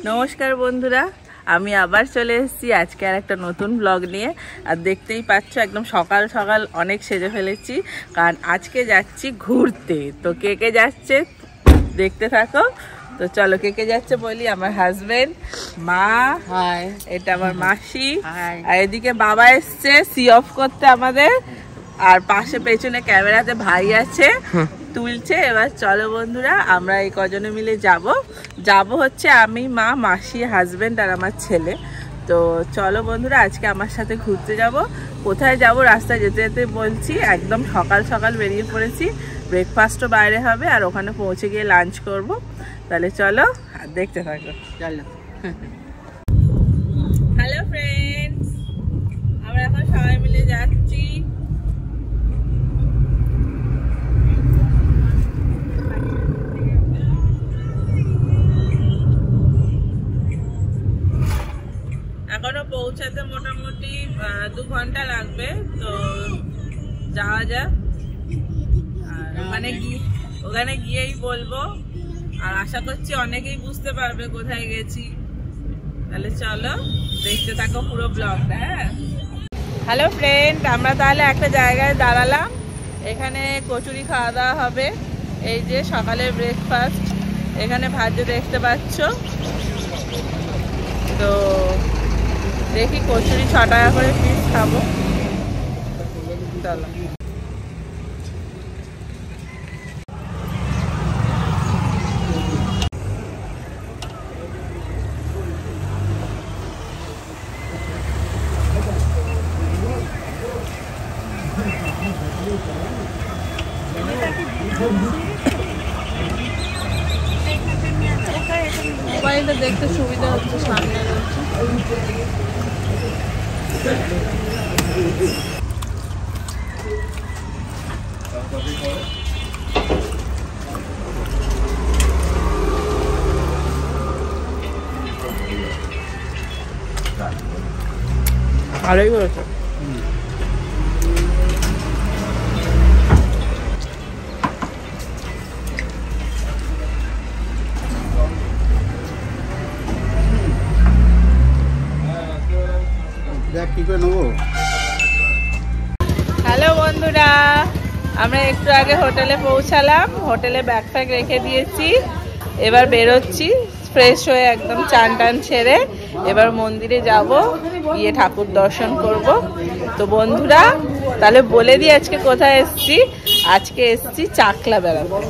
নমস্কার বন্ধুরা, আমি আবার চলে এসেছি আজকে আর একটা নতুন ব্লগ নিয়ে। আর দেখতেই পাচ্ছ একদম সকাল সকাল অনেক সেজে ফেলেছি, কারণ আজকে যাচ্ছি ঘুরতে। তো কে কে যাচ্ছে দেখতে থাকো। তো চলো, কে কে যাচ্ছে বলি। আমার হাজবেন্ড, মা, এটা আমার মাসি, আর এদিকে বাবা এসছে সি অফ করতে আমাদের, আর পাশে পেছনে ক্যামেরাতে ভাই আছে তুলছে। এবার চলো বন্ধুরা, আমরা এই কজনে মিলে যাব হচ্ছে আমি, মা, মাসি, হাজবেন্ড আর আমার ছেলে। তো চলো বন্ধুরা, আজকে আমার সাথে ঘুরতে যাব। কোথায় যাব রাস্তায় যেতে যেতে বলছি। একদম সকাল সকাল বেরিয়ে পড়েছি, ব্রেকফাস্টও বাইরে হবে, আর ওখানে পৌঁছে গিয়ে লাঞ্চ করব। তাহলে চলো আর দেখতে থাকো। চলো। হ্যালো ফ্রেন্ডস, আমরা এখন সবাই মিলে যাচ্ছি। এখনো পৌঁছাতে মোটামুটি 2 ঘন্টা লাগবে। তো যাওয়া যাক, আর ওখানে গিয়েই বলবো। আর আশা করছি অনেকেই বুঝতে পারবে কোথায় গেছি। তাহলে চলো দেখতে থাকো পুরো ব্লগটা। হ্যাঁ, হ্যালো ফ্রেন্ড, আমরা তাহলে একটা জায়গায় দাঁড়ালাম। এখানে কচুরি খাওয়া দাওয়া হবে। এই যে সকালের ব্রেকফাস্ট এখানে ভাজে দেখতে পাচ্ছ। তো দেখি কচুরি 6 টাকা করে পিস খাবো। চলো। মোবাইলটা দেখতে সুবিধা হচ্ছে, সামনে রয়েছে। ভালোই করেছে। হ্যালো বন্ধুরা, আমরা একটু আগে হোটেলে পৌঁছালাম। হোটেলে ব্যাগ ফ্যাগ রেখে দিয়েছি। এবার বেরোচ্ছি ফ্রেশ হয়ে, একদম চান টান ছেড়ে। এবার মন্দিরে যাব, গিয়ে ঠাকুর দর্শন করব। তো বন্ধুরা তাহলে বলে দিই আজকে কোথায় এসছি। আজকে এসছি চাকলা বেড়াতে।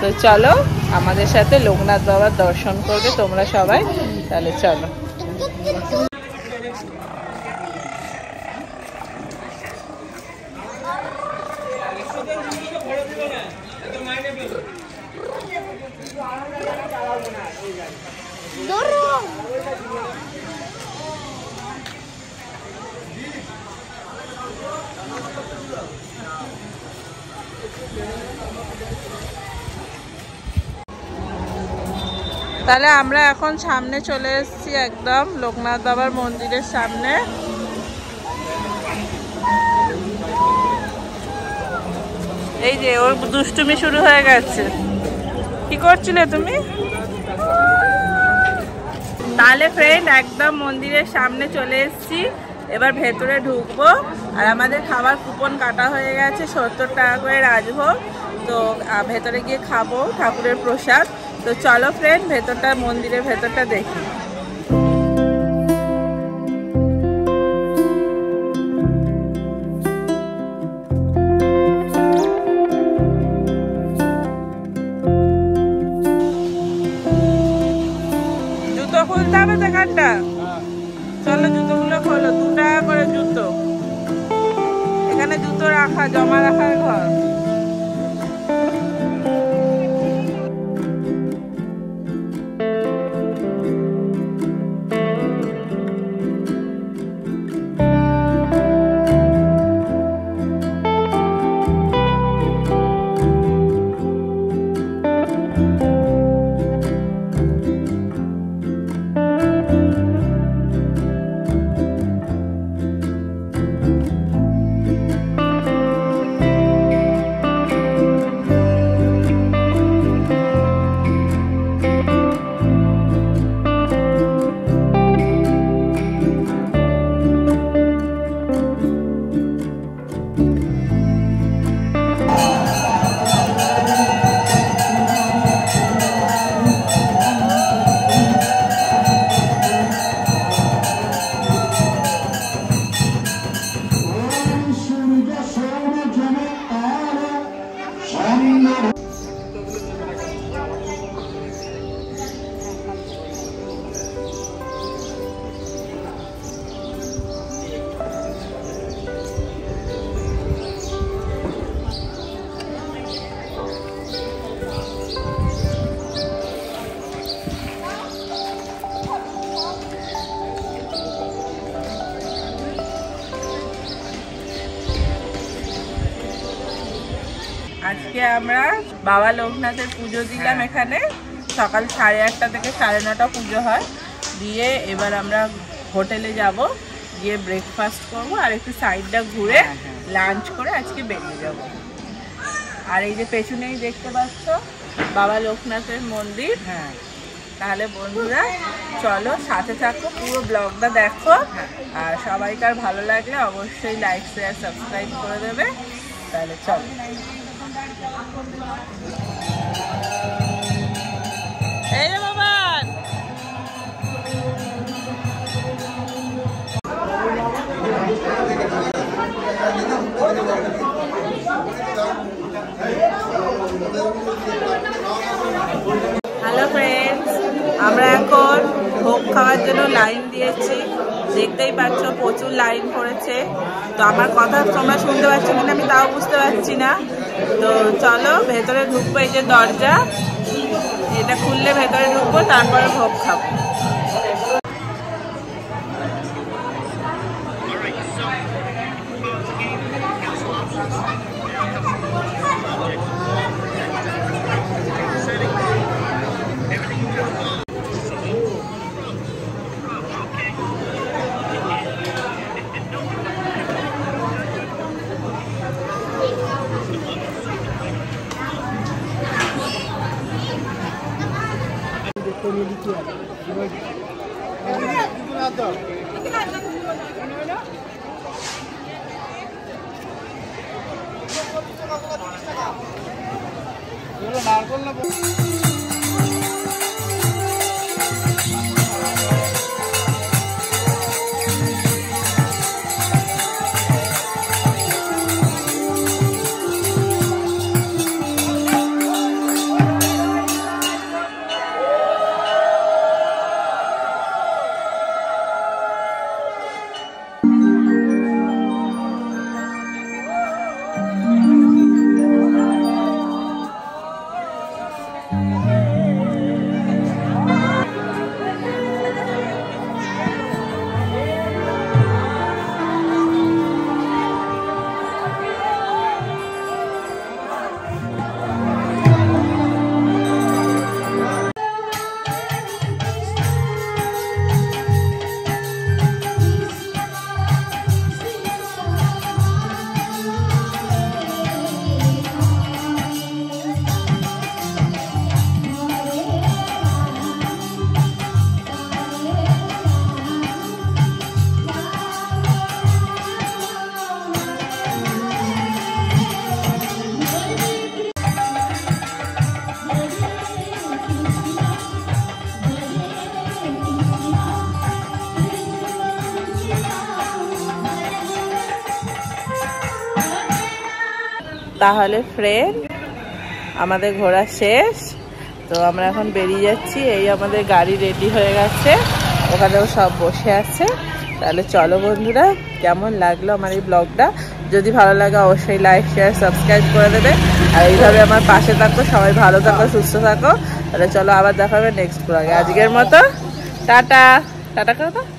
তো চলো আমাদের সাথে লোকনাথ বাবার দর্শন করবে তোমরা সবাই। তাহলে চলো। তাহলে আমরা এখন সামনে চলে এসেছি, একদম লোকনাথ বাবার মন্দিরের সামনে। এই যে ওর দুষ্টুমি শুরু হয়ে গেছে। কি করছিলে তুমি? তাহলে ফ্রেন্ড একদম মন্দিরের সামনে চলে এসেছি। এবার ভেতরে ঢুকবো। আর আমাদের খাবার কুপন কাটা হয়ে গেছে, 70 টাকা করে রাজভোগ। তো ভেতরে গিয়ে খাবো ঠাকুরের প্রসাদ। তো চলো ফ্রেন্ড, ভেতরটা, মন্দিরের ভেতরটা দেখি। জুতো খুলতে হবে তো এখানটা। চলো জুতোগুলো খোলো, 2 টাকা করে জুতো। এখানে জুতো রাখা, জমা রাখার ঘর। আজকে আমরা বাবা লোকনাথের পুজো দিলাম এখানে। সকাল 8:30 থেকে 9:30 পুজো হয়। দিয়ে এবার আমরা হোটেলে যাব, গিয়ে ব্রেকফাস্ট করব আর একটু সাইডটা ঘুরে লাঞ্চ করে আজকে বেরিয়ে যাব। আর এই যে পেছনেই দেখতে পাচ্ছ বাবা লোকনাথের মন্দির। তাহলে বন্ধুরা চলো সাথে থাকো, পুরো ব্লগটা দেখো। আর সবাইকার ভালো লাগলে অবশ্যই লাইক শেয়ার সাবস্ক্রাইব করে দেবে। তাহলে চলো। এই রে বাবা, হ্যালো ফ্রেন্ডস, আমরা এখন ভোগ খাওয়ার জন্য লাইন দিয়েছি। দেখতেই পাচ্ছ প্রচুর লাইন পড়েছে। তো আমার কথা তোমরা শুনতে পাচ্ছ কিনা আমি তাও বুঝতে পারছি না। তো চলো ভেতরে ঢুকবো। এই যে দরজা, এটা খুললে ভেতরে ঢুকবো, তারপরে ভোগ খাবো। তাহলে ফ্রেন্ড, আমাদের ঘোরা শেষ। তো আমরা এখন বেরিয়ে যাচ্ছি। এই আমাদের গাড়ি রেডি হয়ে গেছে, ওখানেও সব বসে আছে। তাহলে চলো বন্ধুরা, কেমন লাগলো আমার এই ব্লগটা? যদি ভালো লাগে অবশ্যই লাইক শেয়ার সাবস্ক্রাইব করে দেবে। আর এইভাবে আমার পাশে থাকো। সবাই ভালো থাকো, সুস্থ থাকো। তাহলে চলো আবার দেখা হবে নেক্সট ব্লগে। আজকের মতো টাটা। টাটা করে দাও।